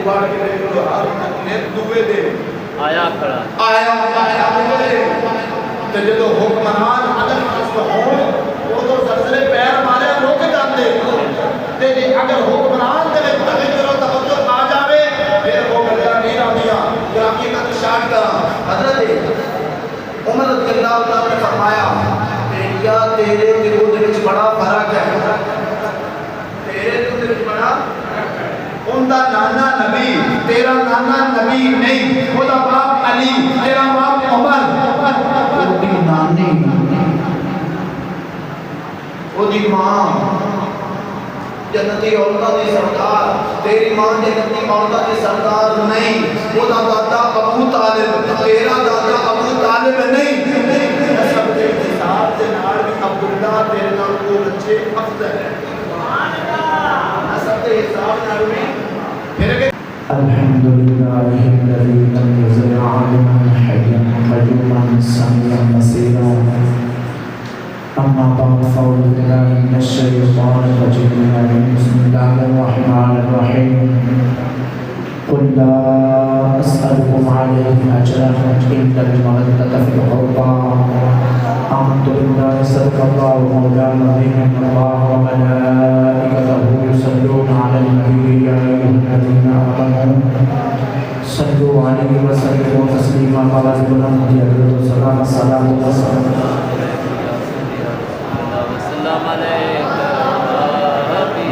بڑھ کے دیکھ لو ہر نے دوے دے آیا کھڑا آیا تے جدو حکمران عدل پرست ہون وہ تو زلزلے پیر مارے رک جاندے تے جی اگر حکمران دے وچ توجہ و توجہ آ جاوے پھر وہ گلاں نہیں آندیاں گرامی کا شارٹ کراں حضرت عمر رضی اللہ عنہ نے فرمایا بیٹیا تیرے تے او دے وچ بڑا فرق ہے تیرے تے وچ بڑا ان دا نانا نبی تیرا نانا نبی نہیں وہ دا باپ علی تیرا باپ عمر وہ دی نانی وہ دی ماں جنتی عورتوں دی سردار تیری ماں جنتی عورتوں دی سردار نہیں وہ دا دادا ابو طالب تیرا دادا ابو طالب نہیں سب کے حساب سے نال عبداللہ تیرے نال کو بچے افضل ہے نسب کے حساب نال بھی الحمد لله الذي لم يزل عالما حيا قيوما سميعا بصيرا اما بعد فاعوذ بالله من الشيطان الرجيم بسم الله الرحمن الرحيم قل لا اسالكم عليه اجرا الا الموده في القربى آمنت بالله صدق الله مولانا العظيم ان الله وملائكته يصلون على النبي يا ايها الذين امنوا صلوا عليه وسلموا تسليما قال بلند يد السلام الصلاه والسلام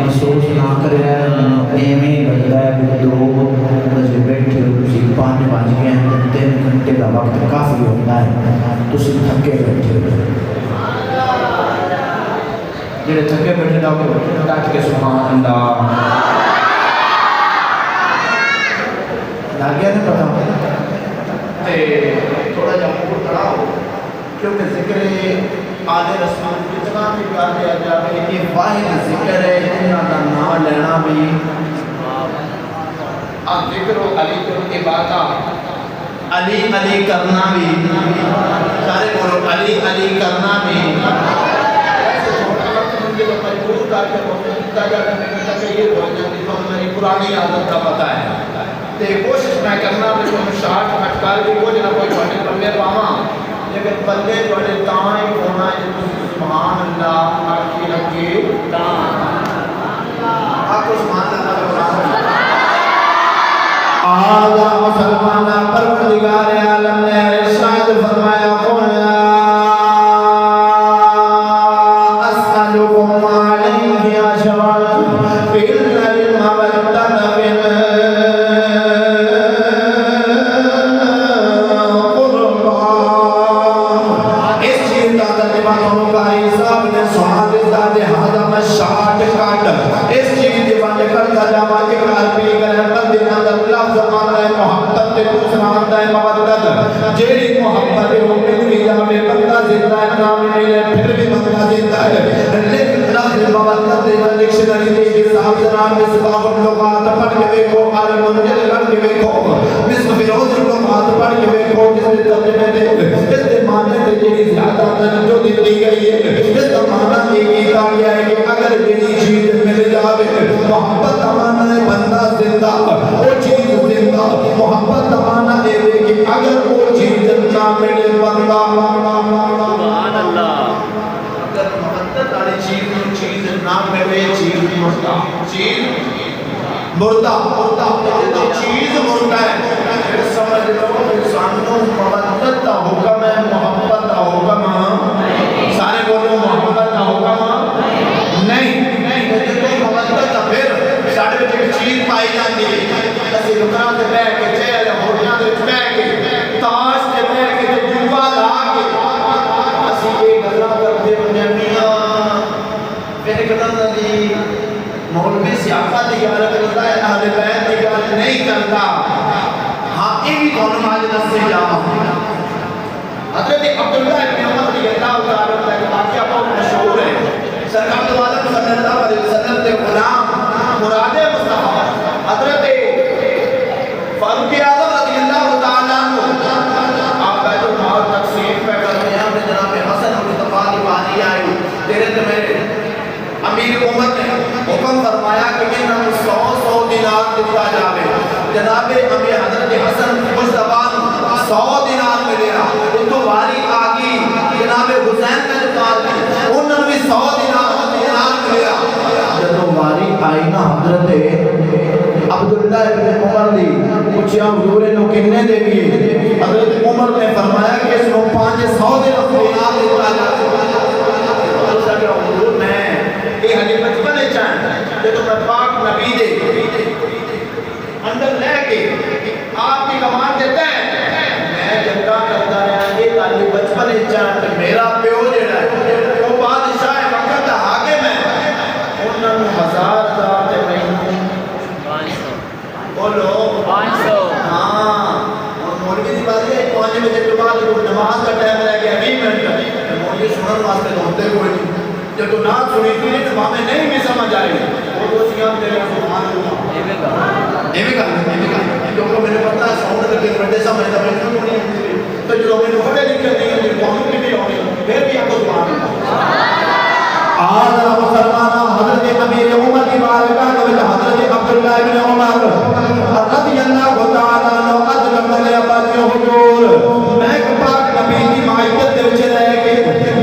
محسوس نہ کرے ایویں لگتا ہے کہ 2 بجے بیٹھے تھی 5 بج گئے ہیں 3 گھنٹے کا وقت کافی ہوتا ہے تسی تھکے بیٹھے جڑے تھکے بیٹھے دا ڈٹ کے سبحان اللہ لگ گیا نا پتہ تے تھوڑا جا موڈ کھڑا ہو کیونکہ ذکر آلِ رسول کتنا بھی کر دیا جائے کہ واحد ذکر ہے جنہاں کا نام لینا بھی ذکر و علی کرو عبادہ علی علی کرنا بھی سارے بولو علی علی کرنا بھی مجبور کر کے مجھتا جاتا میں کہتا کہ یہ ہو جاتی تو میری پرانی عادت کا پتہ ہے تے کوشش میں کرنا بھی تم شارٹ کٹ کر بھی کوئی نہ کوئی چھوٹے پلے پاواں لیکن پلے چھوٹے تائیں ہونا ہے سبحان اللہ آخی رکھے آپ سبحان اللہ آدھا مسلمانہ پروردگار عالم نے ارشاد فرمایا اسألکم علیہ اجرا الا المودۃ فی القربى اس چیز کا ترجمہ قاری صاحب نے سوال دے ہذا مشاٹ کاٹ اس چیز دی بات کرتا جاواں کہ عربی گرامر دے اندر لفظ آندا ہے محبت تے دوسرا آندا ہے مودت جیڑی محبت ہے وہ مل جاوے بندہ زندہ ہے نام ملے پھر بھی بندہ زندہ ہے لیکن لفظ مودت دے ڈکشنری دے حساب جناب مصباح اللغات پڑھ کے دیکھو عالم منجل کر کے دیکھو مصباح فیروز اللغات پڑھ کے دیکھو جس نے ترجمے دے اس کے معنی تے جڑی زیادہ توجہ دی گئی ہے اس کا معنی یہ کیتا گیا ہے کہ اگر جڑی چیز مل جاوے محبت کا معنی ہے بندہ زندہ وہ چیز زندہ محبت کا معنی ہے کہ اگر وہ چیز نہ ملے بندہ سبحان اللہ اگر محبت والی چیز نہ ملے چیز مردہ مردہ چیز مردہ ہے پھر سمجھ لو انسانوں محبت کا حکم ہے محبت کا حکم سارے بولو محبت کا حکم نہیں محبت کا پھر ساڑھے ایک چیز پائی جاتی ہے اسی رکنا سے بہ کے چہل ہوٹیاں سے بہ کے تاش سے بہ کے جوبا لا کے اسی ایک گلا کرتے ہیں میاں پھر کہتا دی مولوی سیاقہ دی گل کرتا ہے اہل بیت دی گل نہیں کرتا ہاں یہ بھی کون آج دس سے جاواں حضرت عبداللہ ابن عمر رضی اللہ تعالیٰ عنہ کا واقعہ بہت مشہور ہے سرکار دو عالم صلی اللہ علیہ وسلم کے غلام مراد مصطفیٰ حضرت فاروق اعظم رضی اللہ تعالیٰ عنہ آپ بیت المال تقسیم پہ کر رہے ہیں جناب حسن مصطفیٰ کی باری آئی تیرے تو میرے امیر امت نے حکم فرمایا کہ انہوں 100 دینار دینار دیتا جاوے جناب امی حضرت حسن مصطفیٰ 100 دینار ملیا تو واری آگی جناب حسین کا دکار دی انہوں نے 100 دینار ملیا جب واری آئی نا حضرت عبداللہ ابن عمر دی پوچھیا حضور نے کتنے دے دیے حضرت عمر نے فرمایا کہ اس کو 500 دینار دیتا جاتا حضور میں یہ ہجے بچپن چاہیں جب میں پاک نبی دے اندر لے کے آپ کی کمان دیتا ہے میں جنگا کرتا رہا یہ تعلیم بچپن چاہیں میرا پیو جڑا ہے وہ بادشاہ وقت حاکم ہے انہوں نے 1000 ذات مہینوں 500 بولو 500 ہاں اور مولوی دی بات ہے 5 بجے کے بعد نماز کا ٹائم رہ گیا 20 منٹ مولوی سنن واسطے ہوتے کوئی نہیں جب تو نات سنی تھی تو ہمیں نہیں بھی سمجھ آئی وہ تو سیام دے رہے سبحان اللہ ایویں کہا کیونکہ میں نے پتا ہے ساؤنڈ کر کے بڑے سمجھتا میں کیوں نہیں تو جو میں نے پڑھے لکھے نہیں ہیں قوم کی بھی ہونی پھر بھی آپ کو سبحان اللہ آج مسلمانہ حضرت امیر عمر کی بارگاہ میں حضرت عبداللہ ابن عمر رضی اللہ تعالیٰ عنہ اجرم نے اپنے حضور میں پاک نبی کی معیت دے وچ رہ کے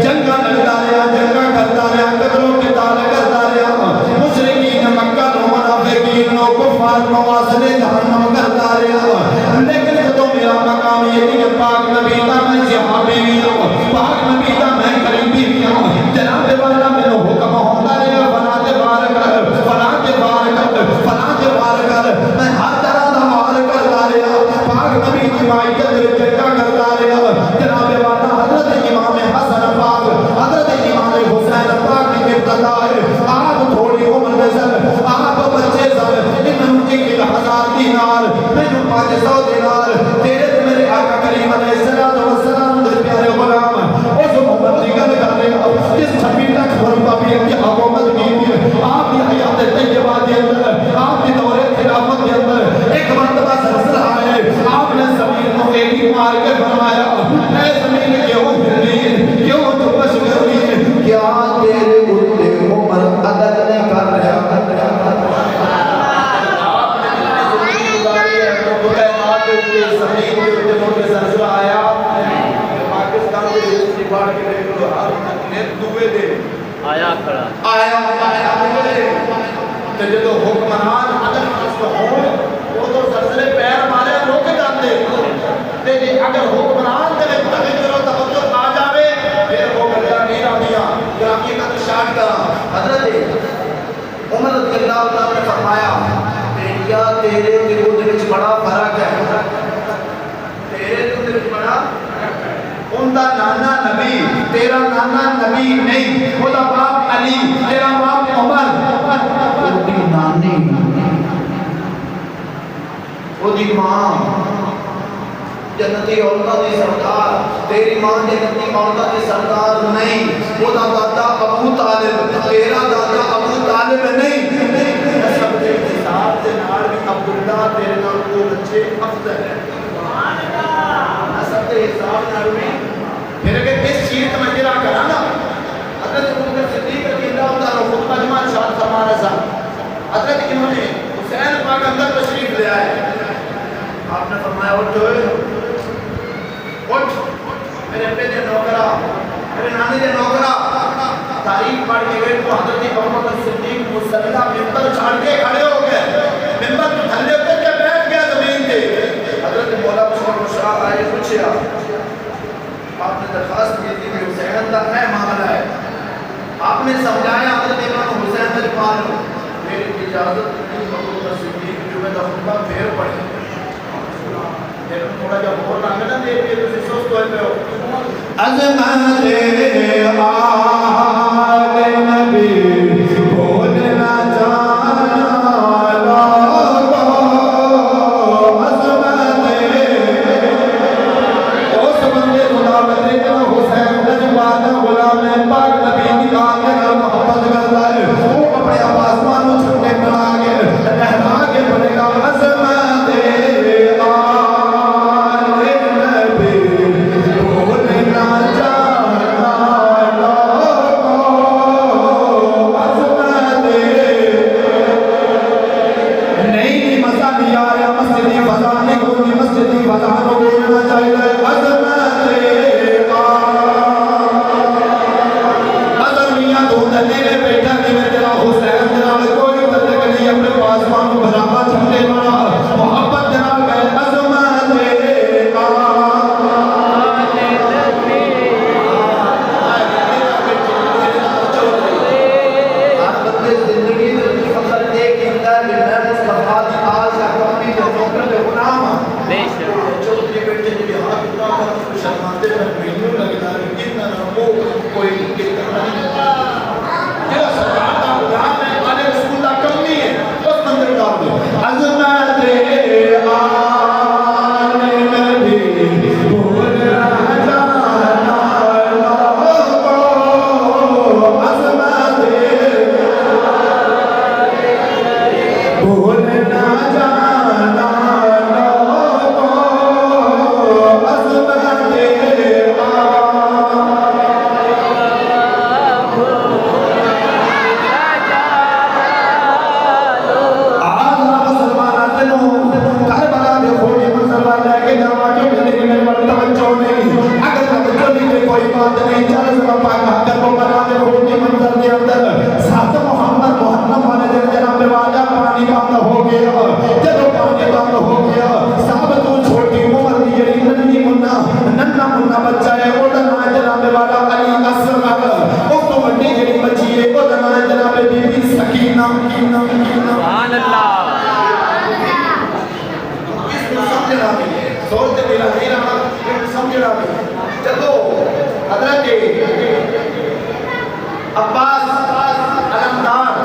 جنگا لڑتا رہا جنگا کرتا رہا قتلوں کی تال کرتا رہا مشرکین مکہ نو منافقین نو کفار نو واصل جہنم کرتا رہا لیکن جدوں میرا مقام یہ کہ پاک نبی دا میں صحابی بھی ہوں پاک نبی دا میں قریبی بھی ہوں جناب والا میں حکم ہوتا رہا فلاں تے وار کر فلاں تے وار کر فلاں تے وار کر میں ہر طرح دا وار کرتا رہا پاک نبی کی معیت وچ جنگا کرتا رہا جناب والا حضرت امام حسن پاک حضرت امام حسین پاک کی ابتدا ہے آپ تھوڑی عمر میں سن آپ بچے سن انہوں نے 1000 دینار میں 500 دینار تیرے تے میرے آقا کریم علیہ السلام دے پیارے غلام اس محمد دی گل کر رہے ہیں جس 26 لاکھ مربع بھی کی حکومت کی آپ کی حیات طیبہ کے اندر آپ کی دور خلافت کے اندر ایک مرتبہ سلسلہ ہے آپ نے زمین کو ایک ہی مار کے فرمایا اے زمین کیوں ہلی کیوں تپش گئی کیا تیرے اٹھے عمر عدد نے کر رہا آپ نے جتنی زندگی گزاری ہے تو کائنات کے زمین کے اوپر موٹے سلسلہ آیا پاکستان کے دوسری بار کے دیکھ لو ہر نیت دوے دے آیا کھڑا آیا تو جدو حکمران عدل فاسد ہون وہ تو سلسلے پیر مارے روک جاتے لیکن اگر حکمران دے توجہ و توجہ آ جاوے پھر وہ گلا نہیں آدیا گرامی کا تو شاٹ کرا حضرت عمر رضی اللہ عنہ نے فرمایا بیٹیا تیرے دل وچ بڑا فرق ہے تیرے دل وچ بڑا ان دا نانا نبی تیرا نانا نبی نہیں وہ دا باپ علی تیرا باپ عمر وہ دی نانی وہ دی ماں جنتی عورتہ دی سردار تیری ماں جنتی عورتہ دی سردار نہیں وہ دا دادا ابو طالب تیرا دادا ابو طالب نہیں سب کے حساب سے نال بھی عبداللہ تیرے نال کو بچے افضل ہے نسب کے حساب نال بھی پھر اگر اس چیز کا مجرہ کرانا حضرت ابو صدیق رضی اللہ عنہ خود مجمع شاد فرما رہا حضرت انہوں نے حسین پاک اندر تشریف لے آئے آپ نے فرمایا اٹھو اٹھ میرے ابے دے نوکرا میرے نانے دے نوکرا تاریخ پڑھ کے گئے تو حضرت ابو بکر صدیق مسلح ممبر چھاڑ کے کھڑے ہو گئے ممبر تو تھلے اتر کے بیٹھ گیا زمین پہ حضرت مولا بشار آئے پوچھیا آپ نے درخواست کی تھی کہ حسین کا ہے معاملہ ہے آپ نے سمجھایا حضرت امام حسین سے پال میری اجازت کی ابو بکر صدیق جو میں خطبہ پھر پڑھی تھوڑا جب اور رنگ نہ دے کے تو سوچ تو ہے عظمت آل نبی بولنا جانا لوگو عظمت اس بندے غلام تیرا حسین نجوانا غلام پاک نبی نکال کے محبت کرتا ہے وہ اپنے آسمانوں چھوٹے بنا کے لہرا کے بڑے گا عظمت آل نبی بولنا جانا بے شک چوتھے بیٹے جی ہاتھ اٹھا کر شرماتے میں مینوں لگتا ہے کتنا نہ وہ کوئی کتنا نہیں جو سرکار کا غلام ہے والے رسول کا کم نہیں ہے اس مندر ڈال دو عظمت آل نبی بھول نہ جانا عظمت بھول نہ جانا سبحان اللہ عباس علمدار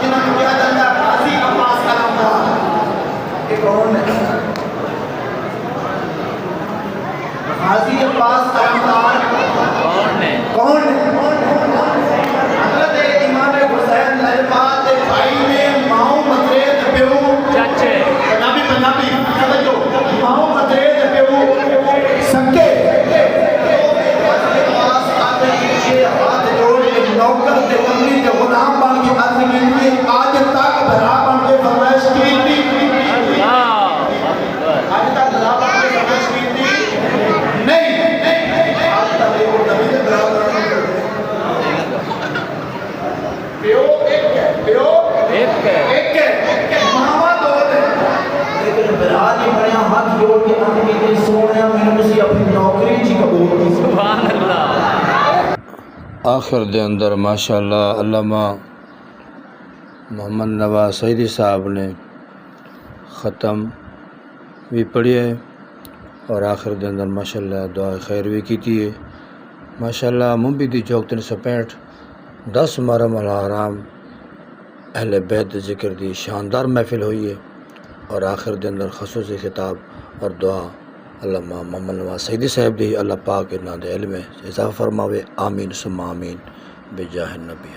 جنہوں نے کیا جاتا ہے قاضی عباس علمدار یہ کون ہے قاضی عباس علمدار کون ہے کون ہے حضرت امام حسین لہباد کے بھائی نے ماؤں مدرید پیو چچے پنجابی سمجھو ماؤں مدرید پیو سکے ہاتھ جوڑ کے نوکر کے امی کے غلام بن کے عرض کی تھی آج تک بھرا بن کے فرمائش کی تھی آج تک بھرا بن کے فرمائش کی تھی نہیں آج تک ایک نبی نے بھرا بن کے پیو ایک ہے پیو ایک ہے ماما دو ہے لیکن بھرا نہیں بنیا ہاتھ جوڑ کے عرض کی تھی سونے میں مجھے اپنی نوکری جی قبول کی سبحان اللہ آخر دے اندر ماشاءاللہ علامہ محمد نواز سعیدی صاحب نے ختم بھی پڑھی ہے اور آخر دے اندر ماشاءاللہ دعا خیر بھی کی ہے ماشاءاللہ مبیدی چوک 365 10 محرم الحرام اہل بیت ذکر دی شاندار محفل ہوئی ہے اور آخر دے اندر خصوصی خطاب اور دعا علامہ محمد نواز سعیدی صاحب دی اللہ پاک انہاں دے علم اضافہ فرماوے آمین ثم آمین بجاہ النبی